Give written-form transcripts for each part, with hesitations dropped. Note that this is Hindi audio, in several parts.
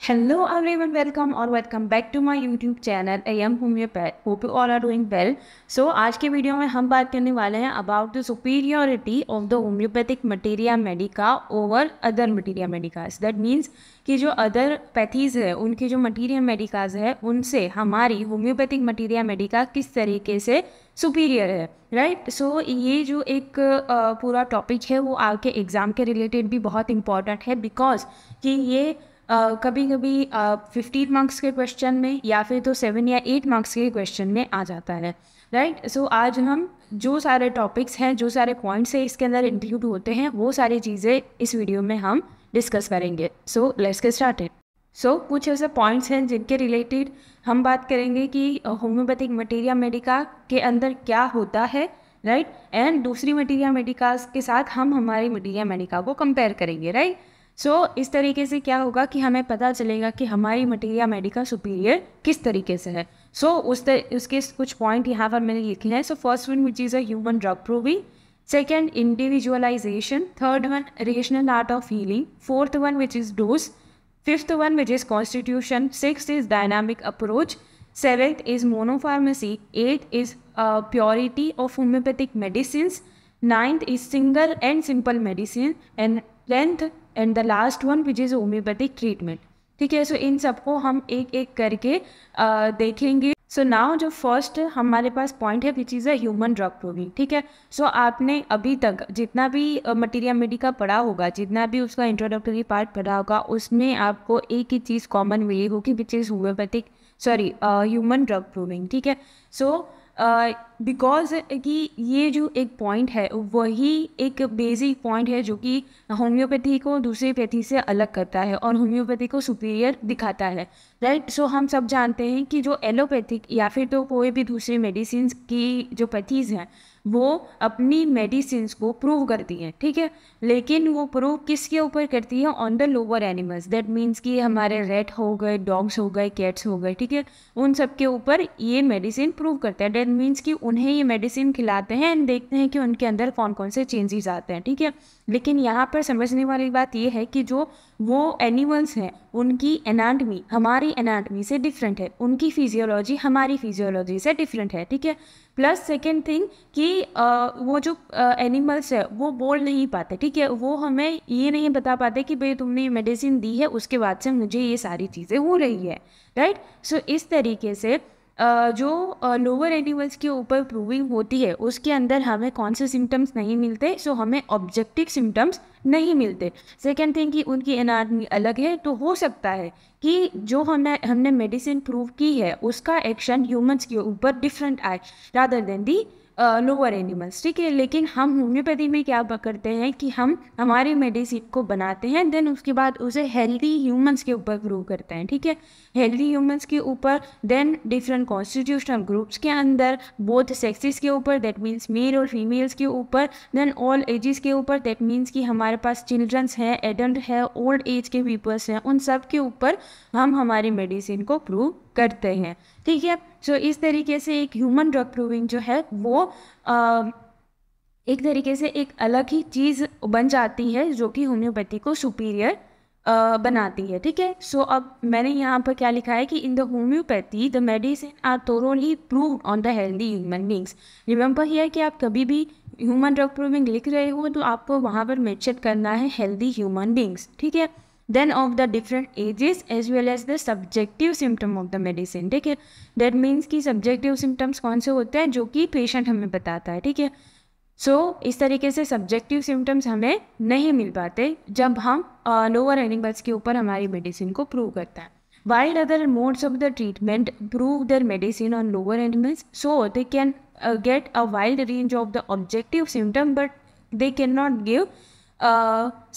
Hello everyone, welcome or welcome back to my YouTube channel. I am Homeopath. Hope you all are doing well. So आज के वीडियो में हम बात करने वाले हैं about the superiority of the homeopathic materia medica over other materia medicas. That means कि जो other पैथीज है उनकी जो materia medicas है उनसे हमारी homeopathic materia medica किस तरीके से सुपीरियर है, राइट। सो ये जो एक पूरा टॉपिक है वो आपके एग्ज़ाम के रिलेटेड भी बहुत इंपॉर्टेंट है, बिकॉज कि ये कभी कभी 15 मार्क्स के क्वेश्चन में या फिर तो 7 या 8 मार्क्स के क्वेश्चन में आ जाता है, राइट। सो आज हम जो सारे टॉपिक्स हैं, जो सारे पॉइंट्स हैं इसके अंदर इंक्लूड होते हैं, वो सारी चीज़ें इस वीडियो में हम डिस्कस करेंगे। So let's get started. So कुछ ऐसे पॉइंट्स हैं जिनके रिलेटेड हम बात करेंगे कि होम्योपैथिक मटेरिया मेडिका के अंदर क्या होता है, राइट, एंड दूसरी मटेरिया मेडिकास के साथ हम हमारी मटेरिया मेडिका को कंपेयर करेंगे, राइट। सो इस तरीके से क्या होगा कि हमें पता चलेगा कि हमारी मटेरिया मेडिका सुपीरियर किस तरीके से है। सो उसके कुछ पॉइंट यहाँ पर मैंने लिखे हैं। So first one which is a human drug proving, second individualisation, third one rational art of healing, fourth one which is dose, fifth one which is constitution, sixth is dynamic approach, seventh is monopharmacy, eighth is purity of homeopathic medicines, ninth is single and simple medicine, and 10th and the last one which is homeopathic treatment। ठीक है, सो इन सबको हम एक एक करके देखेंगे। सो नाउ जो फर्स्ट हमारे पास पॉइंट है विच is a human drug proving. ठीक है, सो आपने अभी तक जितना भी मटेरिया मेडिका पढ़ा होगा, जितना भी उसका इंट्रोडक्टरी पार्ट पढ़ा होगा, उसमें आपको एक ही चीज़ कॉमन मिली होगी which is homeopathic human drug proving. ठीक है, सो बिकॉज कि ये जो एक पॉइंट है वही एक बेसिक पॉइंट है जो कि होम्योपैथी को दूसरी पैथी से अलग करता है और होम्योपैथी को सुपीरियर दिखाता है, राइट। सो हम सब जानते हैं कि जो एलोपैथिक या फिर तो कोई भी दूसरी मेडिसिन की जो पैथीज़ हैं वो अपनी मेडिसिन्स को प्रूव करती हैं, ठीक है, लेकिन वो प्रूव किसके ऊपर करती है? On the lower animals. That means कि हमारे रेट हो गए, डॉग्स हो गए, कैट्स हो गए, ठीक है, उन सब के ऊपर ये मेडिसिन प्रूव करते हैं। दैट मीन्स कि उन्हें ये मेडिसिन खिलाते हैं एंड देखते हैं कि उनके अंदर कौन कौन से चेंजेस आते हैं, ठीक है। लेकिन यहाँ पर समझने वाली बात ये है कि जो वो एनिमल्स हैं उनकी एनाटमी हमारी एनाटमी से डिफरेंट है, उनकी फिजियोलॉजी हमारी फिजियोलॉजी से डिफरेंट है, ठीक है। प्लस सेकेंड थिंग कि वो जो एनिमल्स है वो बोल नहीं पाते, ठीक है, वो हमें ये नहीं बता पाते कि भाई तुमने ये मेडिसिन दी है उसके बाद से मुझे ये सारी चीज़ें हो रही है, राइट। सो इस तरीके से जो लोअर एनिमल्स के ऊपर प्रूविंग होती है उसके अंदर हमें कौन से सिम्टम्स नहीं मिलते, सो हमें ऑब्जेक्टिव सिम्टम्स नहीं मिलते। सेकेंड थिंग कि उनकी एनाटमी अलग है, तो हो सकता है कि जो हमने मेडिसिन प्रूव की है उसका एक्शन ह्यूमंस के ऊपर डिफरेंट आए rather than the lower animals, ठीक है। लेकिन हम होम्योपैथी में क्या करते हैं कि हम हमारी मेडिसिन को बनाते हैं, देन उसके बाद उसे हेल्दी ह्यूमंस के ऊपर प्रूव करते हैं, ठीक है, हेल्दी ह्यूमंस के ऊपर, देन डिफरेंट कॉन्स्टिट्यूशनल ग्रुप्स के अंदर, बोथ सेक्सेस के ऊपर, दैट मीन्स मेल और फीमेल्स के ऊपर, देन ऑल एजेस के ऊपर, दैट मीन्स कि हमारे पास चिल्ड्रंस हैं, एडल्ट है, ओल्ड एज के पीपल्स हैं, उन सब के ऊपर हम हमारी मेडिसिन को प्रूव करते हैं, ठीक है। सो इस तरीके से एक ह्यूमन ड्रग प्रूविंग जो है वो एक तरीके से एक अलग ही चीज़ बन जाती है जो कि होम्योपैथी को सुपीरियर बनाती है, ठीक है। सो अब मैंने यहाँ पर क्या लिखा है कि in the homeopathy the medicine are thoroughly proved on the healthy human beings. Remember here कि आप कभी भी ह्यूमन ड्रग प्रूविंग लिख रहे हो तो आपको वहाँ पर मेंशन करना है हेल्दी ह्यूमन बींग्स, ठीक है। Then of the different ages as well as the subjective symptom of the medicine, ठीक है। दैट मीन्स कि सब्जेक्टिव सिम्टम्स कौन से होते हैं जो कि पेशेंट हमें बताता है, ठीक है। सो इस तरीके से सब्जेक्टिव सिम्टम्स हमें नहीं मिल पाते जब हम लोअर एनिमल्स के ऊपर हमारी मेडिसिन को प्रूव करता है। While other modes of the treatment prove there medicine on lower animals, so they can get a wide range of the objective symptom but they can not give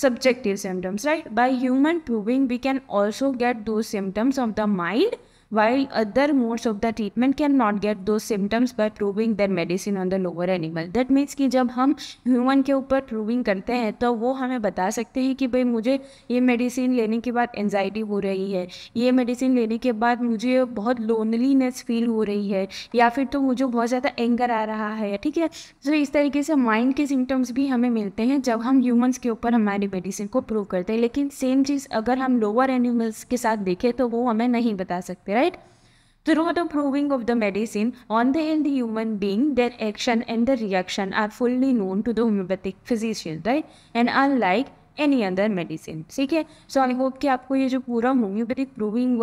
subjective symptoms, right? By human proving we can also get those symptoms of the mind while other modes of the treatment cannot get those symptoms by proving their medicine on the lower animal. That means कि जब हम ह्यूमन के ऊपर प्रूविंग करते हैं तो वो हमें बता सकते हैं कि भाई मुझे ये मेडिसिन लेने के बाद एंजाइटी हो रही है, ये मेडिसिन लेने के बाद मुझे बहुत लोनलीनेस फील हो रही है, या फिर तो मुझे बहुत ज़्यादा एंगर आ रहा है, ठीक है। तो इस तरीके से माइंड के सिम्टम्स भी हमें मिलते हैं जब हम ह्यूमंस के ऊपर हमारी मेडिसिन को प्रूव करते हैं। लेकिन सेम चीज़ अगर हम लोअर एनिमल्स के साथ देखें तो वो हमें नहीं बता सकते, right. Through the proving of the medicine on the healthy human being, their action and the reaction are fully known to the homeopathic physician, right? And unlike any other medicine, ठीक है। सो आई होप कि आपको ये जो पूरा होम्योपैथिक प्रूविंग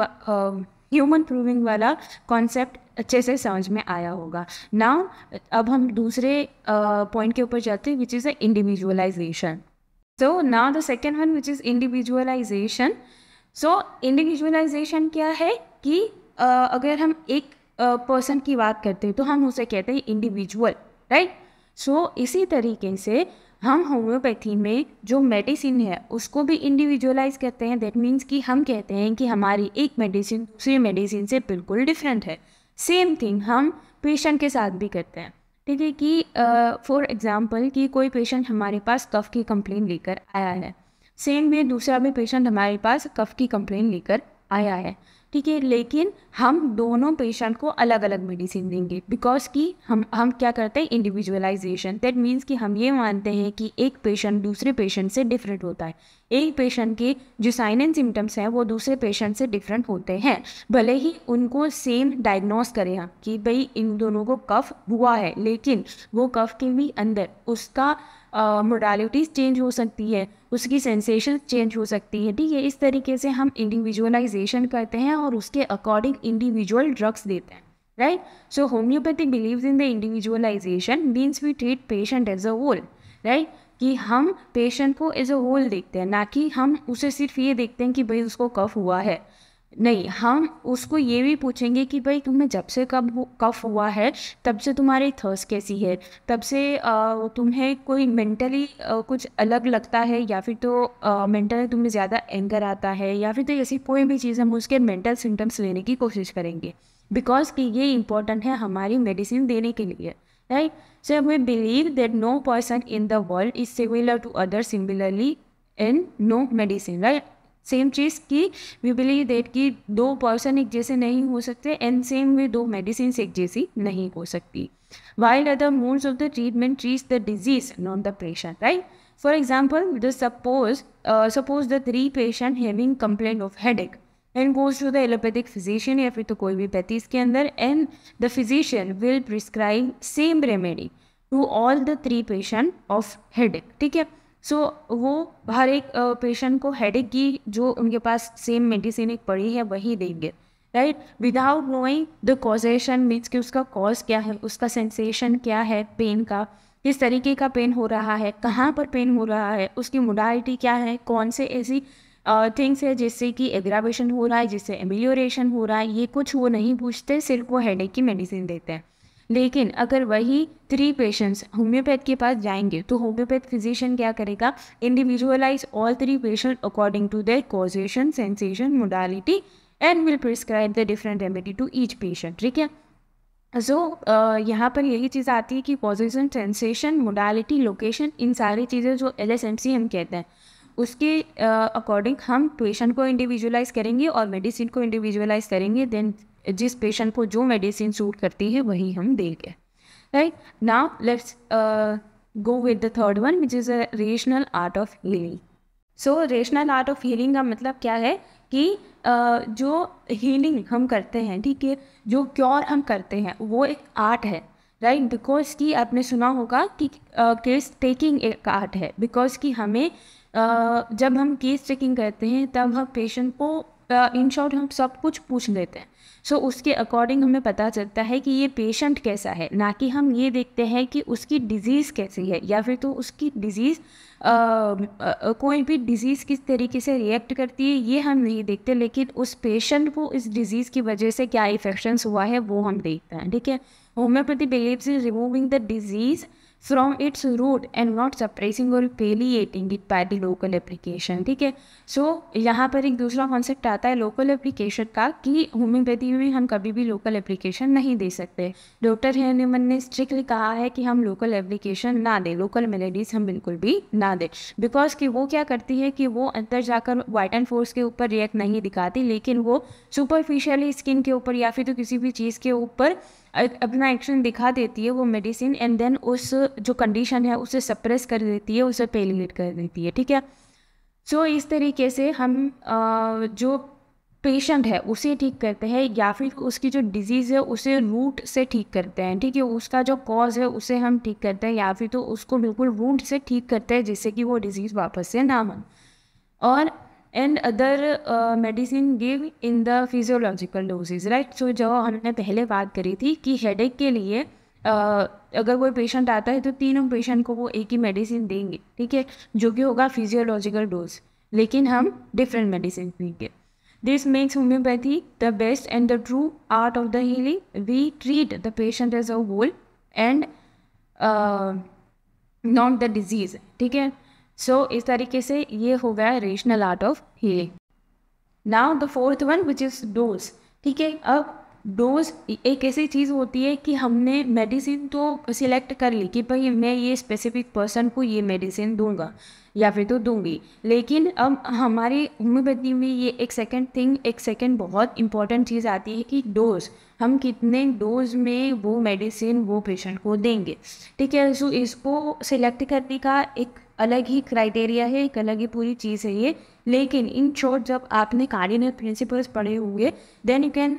ह्यूमन प्रूविंग वाला कॉन्सेप्ट अच्छे से समझ में आया होगा। नाउ अब हम दूसरे पॉइंट के ऊपर जाते हैं, which is the individualisation. So now the second one which is individualisation. So individualisation क्या है कि अगर हम एक पर्सन की बात करते हैं तो हम उसे कहते हैं इंडिविजुअल, राइट। सो इसी तरीके से हम होम्योपैथी में जो मेडिसिन है उसको भी इंडिविजुअलाइज करते हैं। दैट मीन्स कि हम कहते हैं कि हमारी एक मेडिसिन दूसरी मेडिसिन से बिल्कुल डिफरेंट है। सेम थिंग हम पेशेंट के साथ भी करते हैं, ठीक है। कि फॉर एग्जांपल कि कोई पेशेंट हमारे पास कफ की कंप्लेन लेकर आया है, सेम वे दूसरा भी पेशेंट हमारे पास कफ की कंप्लेन लेकर आया है, ठीक है। लेकिन हम दोनों पेशेंट को अलग अलग मेडिसिन देंगे बिकॉज कि हम क्या करते हैं, इंडिविजुअलाइजेशन। दैट मीन्स कि हम ये मानते हैं कि एक पेशेंट दूसरे पेशेंट से डिफरेंट होता है। एक पेशेंट के जो साइन एंड सिम्टम्स हैं वो दूसरे पेशेंट से डिफरेंट होते हैं, भले ही उनको सेम डायग्नोस करें हम कि भाई इन दोनों को कफ हुआ है, लेकिन वो कफ के भी अंदर उसका मोडालिटीज़ चेंज हो सकती है, उसकी सेंसेशन चेंज हो सकती है, ठीक है। इस तरीके से हम इंडिविजुअलाइजेशन करते हैं और उसके अकॉर्डिंग इंडिविजुअल ड्रग्स देते हैं, right. So homeopathy believes in the individualization means we treat patient as a whole, right. कि हम पेशेंट को एज अ होल देखते हैं, ना कि हम उसे सिर्फ ये देखते हैं कि भाई उसको कफ हुआ है। नहीं, हम उसको ये भी पूछेंगे कि भाई तुम्हें जब से कफ हुआ है तब से तुम्हारी थर्स्ट कैसी है, तब से तुम्हें कोई मेंटली कुछ अलग लगता है, या फिर तो मेंटली तुम्हें ज़्यादा एंगर आता है, या फिर तो ऐसी कोई भी चीज़ हम उसके मेंटल सिम्टम्स लेने की कोशिश करेंगे बिकॉज कि ये इंपॉर्टेंट है हमारी मेडिसिन देने के लिए, right. So we believe that no person in the world is similar to other similarly in no medicine, right. Same चीज़ कि वी बिलीव दैट कि दो पर्सन एक जैसे नहीं हो सकते एंड सेम वे दो मेडिसिन एक जैसी नहीं हो सकती। While other modes of the treatment treats the disease not the patient, right. For example the suppose the 3 patient having complaint of headache and goes to the allopathic physician, या फिर तो कोई भी पैथीज के अंदर, and the physician will prescribe same remedy to all the 3 patient of headache, ठीक है। सो वो हर एक पेशेंट को हेडेक की जो उनके पास सेम मेडिसिन एक पड़ी है वही देंगे, right, without knowing the causation. Means कि उसका कॉज क्या है, उसका सेंसेशन क्या है पेन का, किस तरीके का पेन हो रहा है, कहाँ पर पेन हो रहा है, उसकी मोडालिटी क्या है, कौन से ऐसी थिंग्स है जिससे कि एग्रावेशन हो रहा है, जिससे एमिलियोरेशन हो रहा है, ये कुछ वो नहीं पूछते, सिर्फ वो हेडेक की मेडिसिन देते हैं। लेकिन अगर वही 3 पेशेंट्स होम्योपैथ के पास जाएंगे तो होम्योपैथ फिजिशियन क्या करेगा, individualise all 3 patient according to their causation, sensation, modality and will prescribe the different remedy to each patient, ठीक है। सो यहाँ पर यही चीज़ आती है कि कॉजेशन, सेंसेशन, मोडालिटी, लोकेशन, इन सारी चीज़ें जो LSMC हम कहते हैं उसके अकॉर्डिंग हम पेशेंट को इंडिविजुअलाइज करेंगे और मेडिसिन को इंडिविजुअलाइज करेंगे। देन जिस पेशेंट को जो मेडिसिन सूट करती है वही हम देंगे, right. Now let's go with the third one which is a rational art of healing. So rational art of healing का मतलब क्या है कि जो हीलिंग हम करते हैं, ठीक है, जो क्योर हम करते हैं वो एक आर्ट है, राइट। बिकॉज कि आपने सुना होगा कि केस टेकिंग एक आर्ट है, बिकॉज कि हमें जब हम केस टेकिंग करते हैं तब हम पेशेंट को इन शॉर्ट हम सब कुछ पूछ लेते हैं। सो उसके अकॉर्डिंग हमें पता चलता है कि ये पेशेंट कैसा है, ना कि हम ये देखते हैं कि उसकी डिज़ीज़ कैसी है, या फिर तो उसकी डिज़ीज़ कोई भी डिज़ीज़ किस तरीके से रिएक्ट करती है ये हम नहीं देखते, लेकिन उस पेशेंट को इस डिज़ीज़ की वजह से क्या इफेक्शंस हुआ है वो हम देखते हैं, ठीक है। Homeopathy believes in removing the disease from its root and not suppressing or palliating it by the local application. ठीक है, सो यहाँ पर एक दूसरा कॉन्सेप्ट आता है लोकल एप्लीकेशन का, कि होम्योपैथी में हम कभी भी लोकल एप्लीकेशन नहीं दे सकते। डॉक्टर हैनीमन ने स्ट्रिक्टली कहा है कि हम लोकल एप्लीकेशन ना दें, लोकल मेलेडीज हम बिल्कुल भी ना दें, बिकॉज कि वो क्या करती है कि वो अंदर जाकर वाइटल फोर्स के ऊपर रिएक्ट नहीं दिखाती, लेकिन वो सुपरफिशियली स्किन के ऊपर या फिर तो किसी भी चीज़ के ऊपर अपना एक्शन दिखा देती है वो मेडिसिन, एंड देन उस जो कंडीशन है उसे सप्रेस कर देती है, उसे पेलिएट कर देती है। ठीक है, सो इस तरीके से हम जो पेशेंट है उसे ठीक करते हैं, या फिर उसकी जो डिजीज़ है उसे रूट से ठीक करते हैं। ठीक है, उसका जो कॉज है उसे हम ठीक करते हैं, या फिर तो उसको बिल्कुल रूट से ठीक करते हैं जिससे कि वो डिजीज़ वापस से ना हो। और and other medicine give in the physiological doses, right. So जो हमने पहले बात करी थी कि हेडेक के लिए अगर कोई पेशेंट आता है तो तीनों पेशेंट को वो एक ही मेडिसिन देंगे। ठीक है, जो कि होगा फिजियोलॉजिकल डोज, लेकिन हम डिफरेंट मेडिसिन देंगे। This makes homeopathy the best and the true art of the healing. We treat the patient as a whole and not the disease. ठीक है, सो इस तरीके से ये हो गया rational art of healing. Now the fourth one which is dose. ठीक है, अब डोज एक ऐसी चीज़ होती है कि हमने मेडिसिन तो सिलेक्ट कर ली कि भाई मैं ये स्पेसिफिक पर्सन को ये मेडिसिन दूंगा या फिर तो दूंगी, लेकिन अब हमारी होम्योपैथी में ये एक सेकंड बहुत इंपॉर्टेंट चीज़ आती है कि डोज, हम कितने डोज में वो मेडिसिन वो पेशेंट को देंगे। ठीक है, सो इसको सिलेक्ट करने का एक अलग ही क्राइटेरिया है, एक अलग ही पूरी चीज़ है ये। लेकिन इन शॉर्ट जब आपने कार्डिनल प्रिंसिपल्स पढ़े होंगे then you can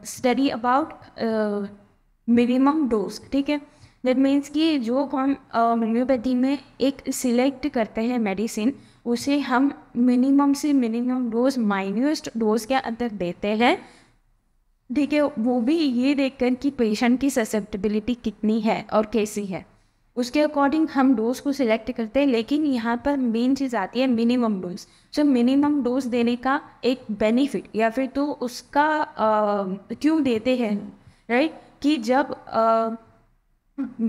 study about minimum dose. ठीक है, दैट मीन्स कि जो हम होम्योपैथी में एक सिलेक्ट करते हैं मेडिसिन, उसे हम मिनिमम से मिनिमम डोज माइन्यूस्ट डोज के अंदर देते हैं। ठीक है, वो भी ये देखकर कि पेशेंट की ससेप्टेबिलिटी कितनी है और कैसी है, उसके अकॉर्डिंग हम डोज को सिलेक्ट करते हैं। लेकिन यहाँ पर मेन चीज़ आती है minimum dose. So minimum dose देने का एक बेनिफिट या फिर तो उसका क्यों देते हैं, राइट, कि जब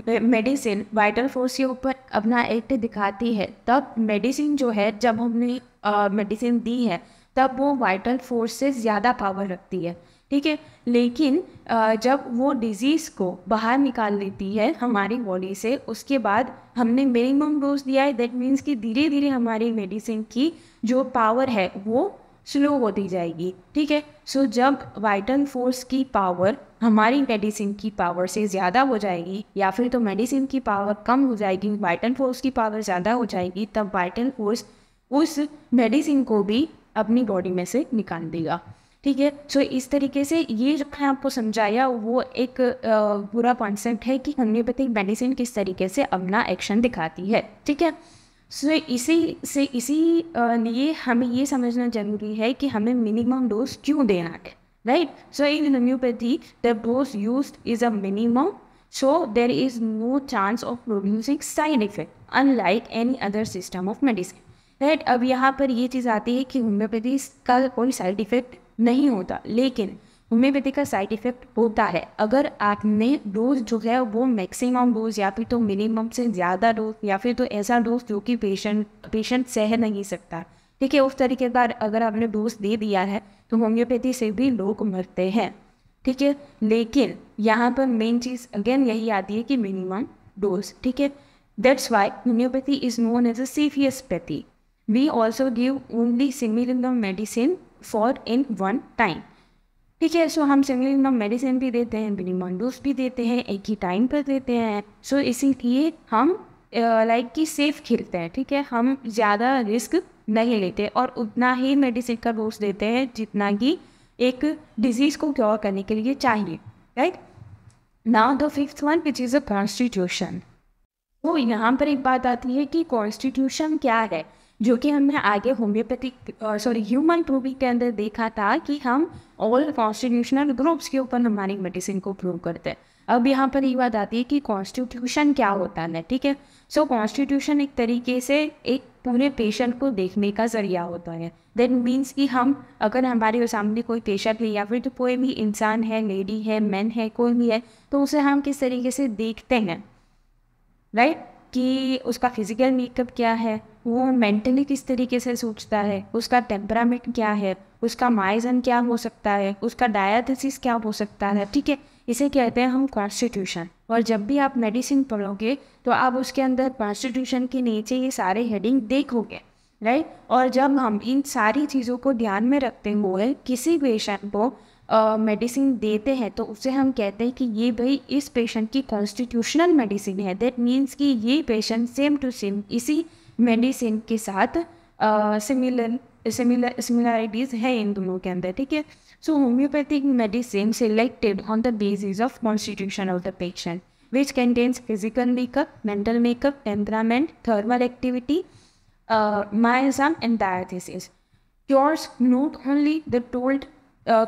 मेडिसिन वाइटल फोर्स के ऊपर अपना एक्ट दिखाती है, तब मेडिसिन जो है, जब हमने मेडिसिन दी है तब वो वाइटल फोर्स से ज़्यादा पावर रखती है। ठीक है, लेकिन जब वो डिजीज़ को बाहर निकाल लेती है हमारी बॉडी से, उसके बाद हमने मिनिमम डोज दिया है, दैट मीन्स कि धीरे धीरे हमारी मेडिसिन की जो पावर है वो स्लो होती जाएगी। ठीक है, सो जब वाइटल फोर्स की पावर हमारी मेडिसिन की पावर से ज़्यादा हो जाएगी, या फिर तो मेडिसिन की पावर कम हो जाएगी, वाइटल फोर्स की पावर ज़्यादा हो जाएगी, तब वाइटल फोर्स उस मेडिसिन को भी अपनी बॉडी में से निकाल देगा। ठीक है, सो इस तरीके से ये जो मैं आपको समझाया वो एक पूरा कॉन्सेप्ट है कि होम्योपैथिक मेडिसिन किस तरीके से अपना एक्शन दिखाती है। ठीक है, सो इसी लिए हमें ये समझना जरूरी है कि हमें मिनिमम डोज क्यों देना है, right. So in homeopathy the dose used is a minimum, so there is no chance of producing side effect unlike any other system of medicine, right. अब यहाँ पर ये चीज़ आती है कि होम्योपैथी का कोई साइड इफेक्ट नहीं होता, लेकिन होम्योपैथी का साइड इफेक्ट होता है अगर आपने डोज जो है वो मैक्सिमम डोज या फिर तो मिनिमम से ज़्यादा डोज या फिर तो ऐसा डोज जो कि पेशेंट सह नहीं सकता। ठीक है, उस तरीके का अगर आपने डोज दे दिया है तो होम्योपैथी से भी लोग मरते हैं। ठीक है, लेकिन यहाँ पर मेन चीज़ अगेन यही आती है कि मिनिमम डोज। ठीक है, that's why homeopathy is known as a safest pathy. We also give only similar medicine for in one time. ठीक है, सो हम सिमिलर मेडिसिन भी देते हैं, मिनिमम डोज भी देते हैं, एक ही टाइम पर देते हैं। सो इसीलिए हम लाइक कि सेफ खेलते हैं। ठीक है, हम ज़्यादा रिस्क नहीं लेते और उतना ही मेडिसिन का डोज देते हैं जितना कि एक डिजीज़ को क्योर करने के लिए चाहिए, right. Now the fifth one which is a constitution. तो यहाँ पर एक बात आती है कि कॉन्स्टिट्यूशन क्या है, जो कि हमने आगे ह्यूमन प्रूविंग के अंदर देखा था कि हम ऑल कॉन्स्टिट्यूशनल ग्रुप्स के ऊपर हमारी मेडिसिन को प्रूव करते हैं। अब यहाँ पर ये बात आती है कि कॉन्स्टिट्यूशन क्या होता है। ठीक है, सो कॉन्स्टिट्यूशन एक तरीके से एक पूरे पेशेंट को देखने का जरिया होता है। दैट मीन्स कि हम अगर हमारे सामने कोई पेशेंट है या फिर तो कोई भी इंसान है, लेडी है, मैन है, कोई भी है, तो उसे हम किस तरीके से देखते हैं, राइट, कि उसका फिजिकल मेकअप क्या है, वो मेंटली किस तरीके से सोचता है, उसका टेम्परामेंट क्या है, उसका माइजन क्या हो सकता है, उसका डायथिसिस क्या हो सकता है, ठीक है। इसे कहते हैं हम कॉन्स्टिट्यूशन। और जब भी आप मेडिसिन पढ़ोगे तो आप उसके अंदर कॉन्स्टिट्यूशन के नीचे ये सारे हेडिंग देखोगे, राइट। और जब हम इन सारी चीज़ों को ध्यान में रखते हुए किसी पेशेंट को मेडिसिन देते हैं तो उसे हम कहते हैं कि ये भाई इस पेशेंट की कॉन्स्टिट्यूशनल मेडिसिन है। दैट मीन्स कि ये पेशेंट सेम टू सेम इसी मेडिसिन के साथ सिमिलरिटीज़ है इन दोनों के अंदर, ठीक है। So homeopathic medicine selected on the basis of constitution of the patient which contains physical makeup, mental makeup, temperament, thermal activity, miasm and diathesis. Cures not only the told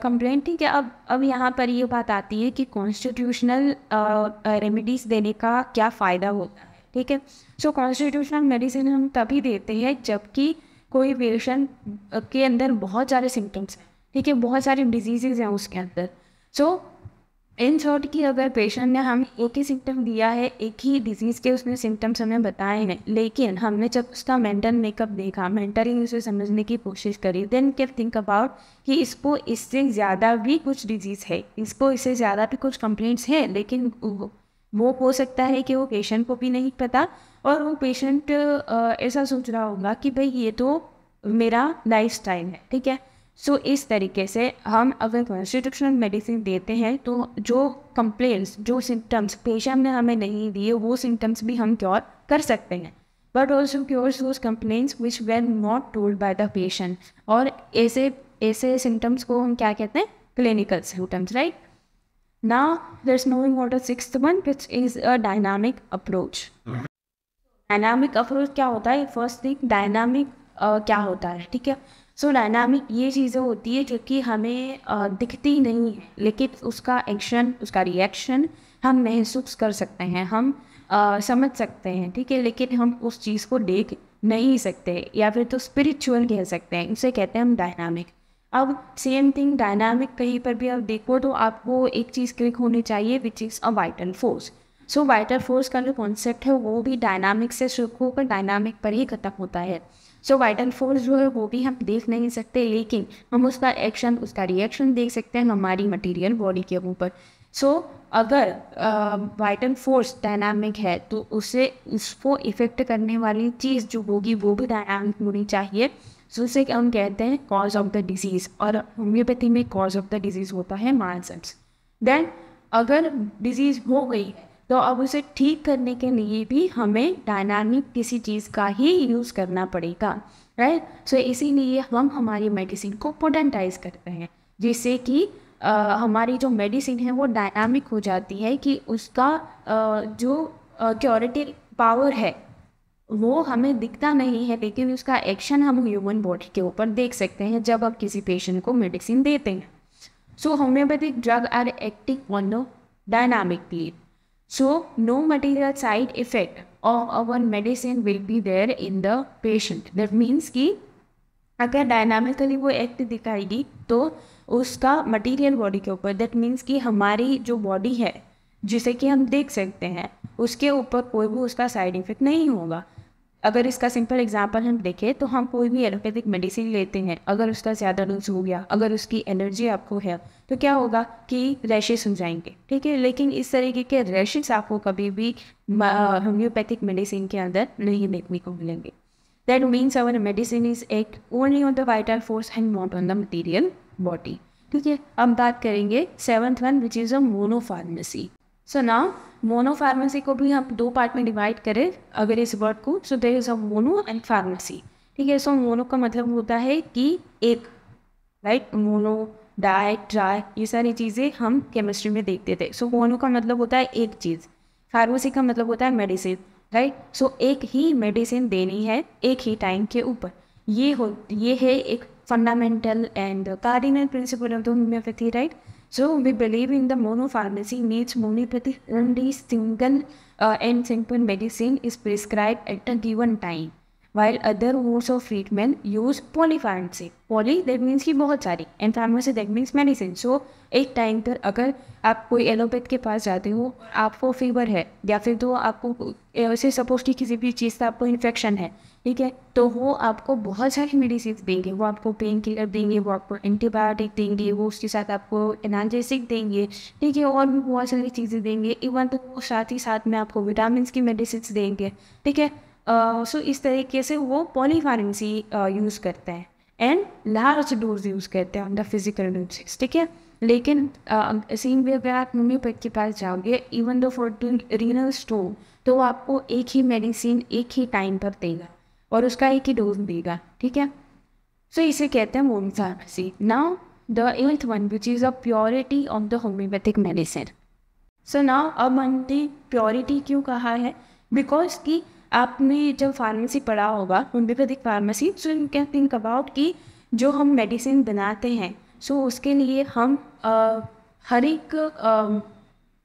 complaint, ठीक है। अब यहाँ पर ये बात आती है कि कॉन्स्टिट्यूशनल रेमेडीज़ देने का क्या फ़ायदा होता है, ठीक है। सो कॉन्स्टिट्यूशनल मेडिसिन हम तभी देते हैं जबकि कोई पेशेंट के अंदर बहुत सारे सिम्टम्स हैं, ठीक है, बहुत सारी डिजीज़ हैं उसके अंदर। सो इन शॉर्ट कि अगर पेशेंट ने हम एक ही सिम्टम दिया है, एक ही डिजीज़ के उसने सिम्टम्स हमें बताए हैं, लेकिन हमने जब उसका मेंटल मेकअप देखा, मेंटली उसे समझने की कोशिश करी, देन कैन थिंक अबाउट कि इसको इससे ज़्यादा भी कुछ डिजीज़ है, इसको इससे ज़्यादा भी कुछ कंप्लेंट्स हैं, लेकिन वो हो सकता है कि वो पेशेंट को भी नहीं पता और वो पेशेंट ऐसा सोच रहा होगा कि भाई ये तो मेरा लाइफ स्टाइल है, ठीक है। सो इस तरीके से हम अगर कॉन्स्टिट्यूशनल मेडिसिन देते हैं तो जो कंप्लेंट्स, जो सिम्टम्स पेशेंट ने हमें नहीं दिए, वो सिम्टम्स भी हम क्योर कर सकते हैं, but also cures those complaints which were not told by the patient. और ऐसे सिम्टम्स को हम क्या कहते हैं, clinical symptoms, right. Now let's moving on to sixth one which is a dynamic approach. Dynamic approach क्या होता है? फर्स्ट थिंग, डायनामिक क्या होता है, ठीक है। सो डायनामिक ये चीज़ें होती है जो कि हमें दिखती नहीं है, लेकिन उसका एक्शन, उसका रिएक्शन हम महसूस कर सकते हैं, हम समझ सकते हैं, ठीक है, लेकिन हम उस चीज़ को देख नहीं सकते, या फिर तो स्पिरिचुअल कह सकते हैं, उसे कहते हैं हम डायनामिक। अब सेम थिंग डायनामिक कहीं पर भी आप देखो तो आपको एक चीज़ क्लिक होनी चाहिए विच is a vital force. So vital force का जो कॉन्सेप्ट है वो भी डायनामिक से शुरू होकर डायनामिक पर ही खत्म होता है। सो वाइटल फोर्स जो है वो भी हम देख नहीं सकते, लेकिन हम उसका एक्शन, उसका रिएक्शन देख सकते हैं हमारी मटेरियल बॉडी के ऊपर। सो अगर वाइटल फोर्स डायनामिक है तो उसको इफेक्ट करने वाली चीज़ जो होगी वो भी डायनामिक होनी चाहिए। सो उसे हम कहते हैं कॉज ऑफ द डिजीज़, और होम्योपैथी में कॉज ऑफ द डिजीज़ होता है माइग्रेन्स। देन अगर डिजीज़ हो गई तो अब उसे ठीक करने के लिए भी हमें डायनामिक किसी चीज़ का ही यूज़ करना पड़ेगा, राइट। सो इसीलिए हम हमारी मेडिसिन को पोटेंटाइज करते हैं, जिससे कि हमारी जो मेडिसिन है वो डायनामिक हो जाती है, कि उसका जो क्योरेटिव पावर है वो हमें दिखता नहीं है, लेकिन उसका एक्शन हम ह्यूमन बॉडी के ऊपर देख सकते हैं जब आप किसी पेशेंट को मेडिसिन देते हैं। So homeopathic drug are acting on the dynamically, so no material side effect of our medicine will be there in the patient. That means कि अगर डायनामिकली वो एक्ट दिखाएगी तो उसका मटेरियल बॉडी के ऊपर, दैट मीन्स कि हमारी जो बॉडी है जिसे कि हम देख सकते हैं उसके ऊपर कोई भी उसका साइड इफेक्ट नहीं होगा। अगर इसका सिंपल एग्जांपल हम देखें तो हम कोई भी एलोपैथिक मेडिसिन लेते हैं, अगर उसका ज़्यादा डोज हो गया, अगर उसकी एनर्जी आपको है तो क्या होगा कि रैशेस हो जाएंगे, ठीक है। लेकिन इस तरीके के रैशेस आपको कभी भी होम्योपैथिक मेडिसिन के अंदर नहीं देखने को मिलेंगे। That means our medicine is act only on the vital force and not on the material body, ठीक है। अब बात करेंगे seventh one which is a monopharmacy. So now monopharmacy को भी हम दो पार्ट में डिवाइड करें अगर इस वर्ड को, so there is a mono and pharmacy, ठीक है। सो मोनो का मतलब होता है कि एक, राइट, मोनो, डाई, ट्राई, ये सारी चीज़ें हम केमिस्ट्री में देखते थे। सो मोनो का मतलब होता है एक चीज़, फार्मेसी का मतलब होता है मेडिसिन, राइट। सो एक ही मेडिसिन देनी है एक ही टाइम के ऊपर, ये है एक fundamental and cardinal principle of the homeopathy, right. So we believe in the monopharmacy means homeopathy only single and simple medicine is prescribed at a given time while other modes of treatment use polypharmacy. Poly that means कि बहुत सारी, and pharmacy that means medicine. So एक टाइम पर अगर आप कोई एलोपैथ के पास जाते हो, आपको फीवर है या फिर तो आपको ऐसे सपोज कि किसी भी चीज़ का आपको इन्फेक्शन है, ठीक है, तो वो आपको बहुत सारी मेडिसिन देंगे, वो आपको पेन किलर देंगे, वो आपको एंटीबायोटिक देंगे, वो उसके साथ आपको एनाल्जेसिक देंगे, ठीक है, और भी बहुत सारी चीज़ें देंगे। इवन तो वो साथ ही साथ में आपको विटामिन की मेडिसिन देंगे, ठीक है। सो इस तरीके से वो पॉलीफार्मेसी यूज़ करते हैं एंड लार्ज डोज यूज़ करते हैं ऑन द फिजिकल डोजेस, ठीक है। लेकिन सेम वे अगर आप होम्योपैथ के पास जाओगे, even though for renal stone, तो वो आपको एक ही मेडिसिन एक ही टाइम पर देगा और उसका एक ही डोज देगा, ठीक है। सो इसे कहते हैं polypharmacy. Now the 8th one which is a purity of the homeopathic medicine. So now अब हमने प्योरिटी क्यों कहा है, बिकॉज कि आपने जब फार्मेसी पढ़ा होगा homeopathic pharmacy, so you can think about कि जो हम मेडिसिन बनाते हैं, सो उसके लिए हम हर एक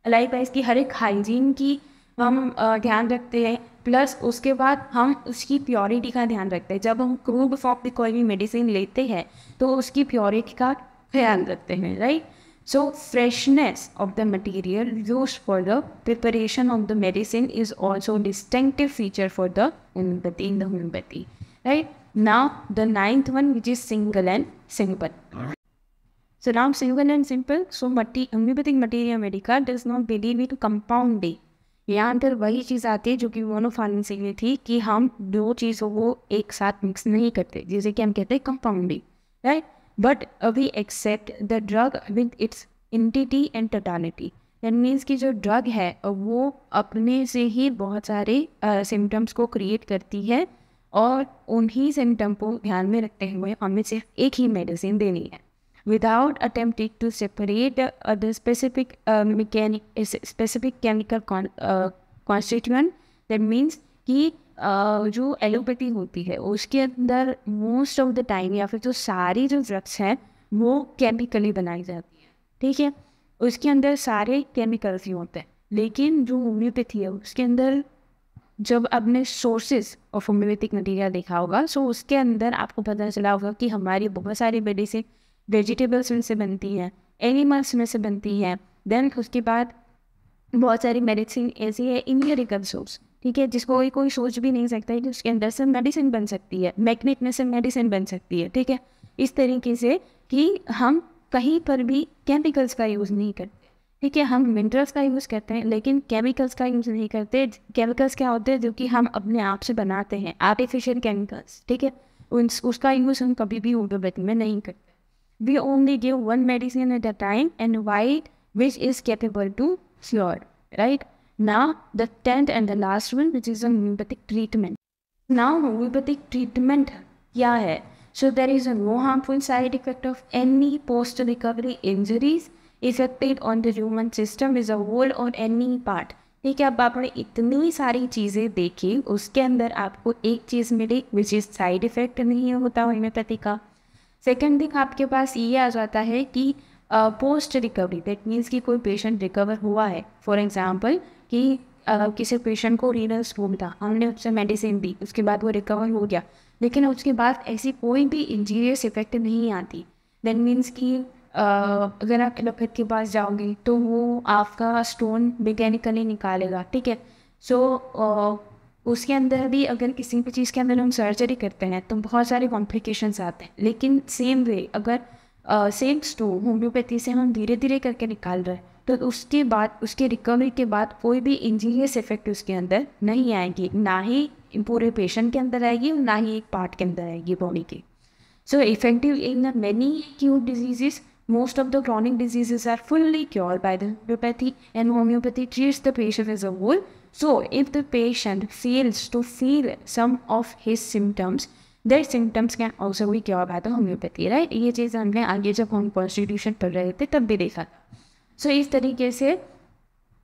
लाइफ वाइज की हर एक हाइजीन की हम ध्यान रखते हैं, प्लस उसके बाद हम उसकी प्योरिटी का ध्यान रखते हैं। जब हम क्रूड फॉर्म की कोई भी मेडिसिन लेते हैं तो उसकी प्योरिटी का ख्याल रखते हैं, right. So freshness of the material used for the preparation of the medicine is also a distinctive feature for the homeopathy in the homeopathy. Right? Now the 9th one, which is single and simple. So now single and simple. So homeopathic materia medica does not believe in compounding. यहाँ पर वही चीज़ आती है जो कि मोनोफार्मेसी में थी कि हम दो चीज़ों को एक साथ मिक्स नहीं करते, जिसे कि हम कहते हैं compounding, right. But we accept the drug with its entity and totality. That means कि जो ड्रग है वो अपने से ही बहुत सारे सिम्टम्स को क्रिएट करती है और उन्हीं सिम्टम को ध्यान में रखते हुए हमें सिर्फ एक ही मेडिसिन देनी है, without attempting to separate the specific specific chemical constituent. That means कि जो एलोपैथी होती है उसके अंदर मोस्ट ऑफ द टाइम या फिर जो सारी जो ड्रग्स हैं वो केमिकली बनाई जाती है, ठीक है, उसके अंदर सारे केमिकल्स ही होते हैं। लेकिन जो होम्योपैथी है उसके अंदर जब आपने सोर्सेज ऑफ होम्योपैथिक मटीरियल देखा होगा, सो उसके अंदर आपको पता चला होगा कि हमारी बहुत सारी मेडिसिन वेजिटेबल्स में से बनती हैं, एनिमल्स में से बनती हैं, देन उसके बाद बहुत सारी मेडिसिन ऐसी है इम्पेरिकल सोर्स, ठीक है, जिसको कोई सोच भी नहीं सकता है कि उसके अंदर से मेडिसिन बन सकती है, मैग्नेट में से मेडिसिन बन सकती है, ठीक है। इस तरीके से कि हम कहीं पर भी केमिकल्स का यूज़ नहीं करते, ठीक है, हम मिनरल्स का यूज़ करते हैं लेकिन केमिकल्स का यूज़ नहीं करते। केमिकल्स क्या होते हैं जो कि हम अपने आप से बनाते हैं, आर्टिफिशियल केमिकल्स, ठीक है, उसका यूज़ हम कभी भी होम्योपैथी में नहीं करते। We only give one medicine at a time and white which is capable to cure, right. Now the 10th and the last one, which is a homeopathic treatment. Now homeopathic treatment क्या है? So there is a no harmful side effect of any post recovery injuries affected on the human system as a whole or any part. ठीक है, अब आपने इतनी सारी चीज़ें देखी, उसके अंदर आपको एक चीज़ मिली विच इज़ साइड इफेक्ट नहीं होता होम्योपैथी का। सेकेंड थिंग आपके पास ये आ जाता है कि पोस्ट रिकवरी, दैट मीन्स कि कोई पेशेंट रिकवर हुआ है, फॉर एग्जांपल कि किसी पेशेंट को रीनल स्टोन था, हमने उससे मेडिसिन दी, उसके बाद वो रिकवर हो गया, लेकिन उसके बाद ऐसी कोई भी इंजीरियस इफेक्ट नहीं आती। दैट मीन्स कि अगर आप एलोपैथ के पास जाओगे तो वो आपका स्टोन मैकेनिकली निकालेगा, ठीक है। सो उसके अंदर भी अगर किसी भी चीज़ के अंदर हम सर्जरी करते हैं तो बहुत सारे कॉम्प्लिकेशंस आते हैं, लेकिन सेम वे अगर सेम स्टोन होम्योपैथी से हम धीरे धीरे करके निकाल रहे हैं तो उसके बाद उसके रिकवरी के बाद कोई भी इंजीरियस इफेक्ट उसके अंदर नहीं आएगी, ना ही पूरे पेशेंट के अंदर आएगी और ना ही एक पार्ट के अंदर आएगी बॉडी के। So effective in many acute diseases, most of the chronic diseases are fully cured by the homeopathy and homeopathy treats the patient as a whole. So if the patient fails to feel some of his symptoms, their symptoms can also be cured by the homeopathy, right? ये चीज़ हमने आगे जब हम कॉन्स्टिट्यूशन पढ़ रहे थे तब भी देखा था। सो इस तरीके से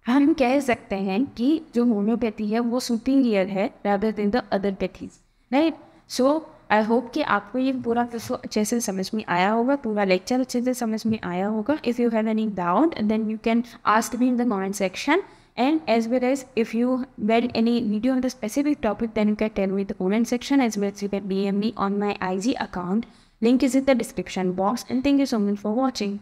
हम कह सकते हैं कि जो होम्योपैथी है वो सुपीरियर है rather than the other pathies, right. So I hope कि आपको ये पूरा अच्छे से समझ में आया होगा, पूरा लेक्चर अच्छे से समझ में आया होगा। If you have any doubt then you can ask me in the comment section And as well as if you read any video on the specific topic, then you can tell me in the comment section, as well as you can DM me on my IG account. Link is in the description box, and thank you so much for watching.